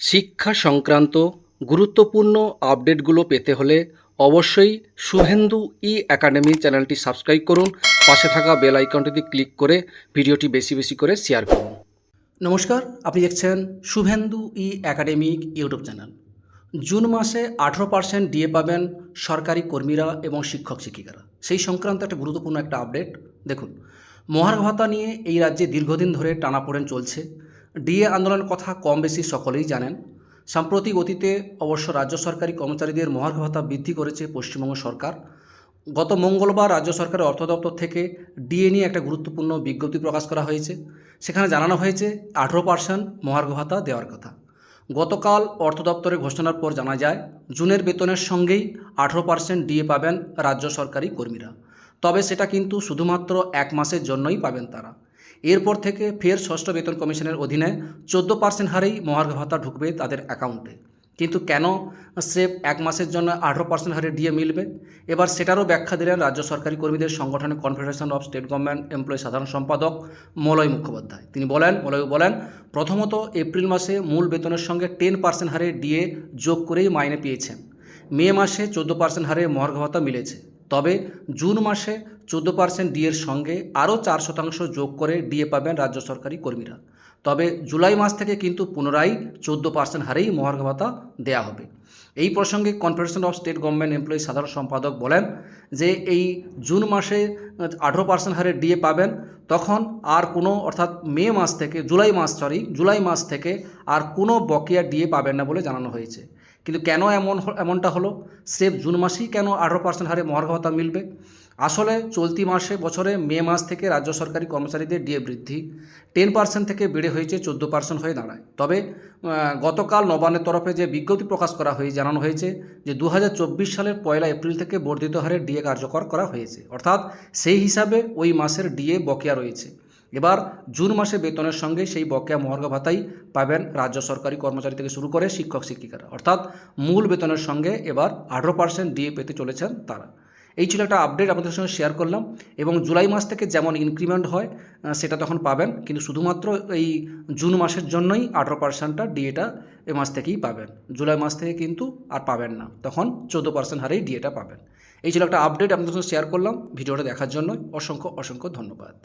শিক্ষা সংক্রান্ত গুরুত্বপূর্ণ আপডেটগুলো পেতে হলে অবশ্যই শুভেন্দু ই একাডেমি চ্যানেলটি সাবস্ক্রাইব করুন। পাশে থাকা বেল আইকনটিতে ক্লিক করে ভিডিওটি বেশি বেশি করে শেয়ার করুন। নমস্কার, আপনি দেখছেন শুভেন্দু ই একাডেমিক ইউটিউব চ্যানেল। জুন মাসে 18% ডিএ পাবেন সরকারি কর্মীরা এবং শিক্ষক শিক্ষিকারা। সেই সংক্রান্ত একটা গুরুত্বপূর্ণ একটা আপডেট দেখুন। মহার্ঘ ভাতা নিয়ে এই রাজ্যে দীর্ঘদিন ধরে টানাপোড়েন চলছে। ডিএ আন্দোলনের কথা কম বেশি সকলেই জানেন। সাম্প্রতিক অতীতে অবশ্য রাজ্য সরকারি কর্মচারীদের মহার্ঘ ভাতা বৃদ্ধি করেছে পশ্চিমবঙ্গ সরকার। গত মঙ্গলবার রাজ্য সরকারের অর্থ দপ্তর থেকে ডিএ নিয়ে একটা গুরুত্বপূর্ণ বিজ্ঞপ্তি প্রকাশ করা হয়েছে। সেখানে জানানো হয়েছে 18% মহার্ঘ ভাতা দেওয়ার কথা। গতকাল অর্থ দপ্তরের ঘোষণার পর জানা যায় জুনের বেতনের সঙ্গেই 18% ডিএ পাবেন রাজ্য সরকারি কর্মীরা। তবে সেটা কিন্তু শুধুমাত্র 1 মাসের জন্যই পাবেন তারা। এরপর থেকে ফের ষষ্ঠ বেতন কমিশনের অধীনে 14% হারেই মহার্ঘ ভাতা ঢুকবে তাদের অ্যাকাউন্টে। কিন্তু কেন স্রেফ 1 মাসের জন্য 18% হারে ডিএ মিলবে? এবার সেটারও ব্যাখ্যা দিলেন রাজ্য সরকারি কর্মীদের সংগঠনের confederation of state government employee সাধারণ সম্পাদক মলয় মুখোপাধ্যায়। তিনি বলেন, প্রথমত এপ্রিল মাসে মূল বেতনের সঙ্গে 10% হারে ডিএ যোগ করেই মাইনে পেয়েছেন। মে মাসে 14% হারে মহার্ঘ ভাতা মিলেছে। তবে জুন মাসে 14% ডিএর সঙ্গে আরও 4% যোগ করে ডিএ পাবেন রাজ্য সরকারি কর্মীরা। তবে জুলাই মাস থেকে কিন্তু পুনরায় 14% হারেই মহার্ঘ ভাতা দেওয়া হবে। এই প্রসঙ্গে confederation of state government employee সাধারণ সম্পাদক বলেন যে এই জুন মাসে 18% হারে ডিএ পাবেন, তখন আর কোনো অর্থাৎ জুলাই মাস থেকে আর কোনো বকেয়া ডিএ পাবেন না বলে জানানো হয়েছে। কিন্তু কেন এমনটা হলো? স্রেফ জুন মাসেই কেন 18% হারে মহার্ঘ ভাতা মিলবে? আসলে চলতি বছরে মে মাস থেকে রাজ্য সরকারি কর্মচারীদের ডিএ বৃদ্ধি 10% থেকে বেড়ে হয়েছে 14% হয়ে দাঁড়ায়। তবে গতকাল নবান্নের তরফে যে বিজ্ঞপ্তি প্রকাশ করা হয়ে জানানো হয়েছে যে 2024 সালের 1 এপ্রিল থেকে বর্ধিত হারে ডিএ কার্যকর করা হয়েছে। অর্থাৎ সেই হিসাবে ওই মাসের ডিএ বকেয়া রয়েছে। এবার জুন মাসে বেতনের সঙ্গে সেই বকেয়া মহার্ঘ ভাতাই পাবেন রাজ্য সরকারি কর্মচারী থেকে শুরু করে শিক্ষক শিক্ষিকারা। অর্থাৎ মূল বেতনের সঙ্গে এবার 18% ডিএ পেতে চলেছেন তারা। এই ছিল একটা আপডেট আপনাদের সঙ্গে শেয়ার করলাম। এবং জুলাই মাস থেকে যেমন ইনক্রিমেন্ট হয় সেটা তখন পাবেন, কিন্তু শুধুমাত্র এই জুন মাসের জন্যই 18%টা ডিএটা এ মাস থেকেই পাবেন। জুলাই মাস থেকে কিন্তু আর পাবেন না, তখন 14% হারেই ডিএটা পাবেন। এই ছিল একটা আপডেট আপনাদের সঙ্গে শেয়ার করলাম। ভিডিওটা দেখার জন্য অসংখ্য ধন্যবাদ।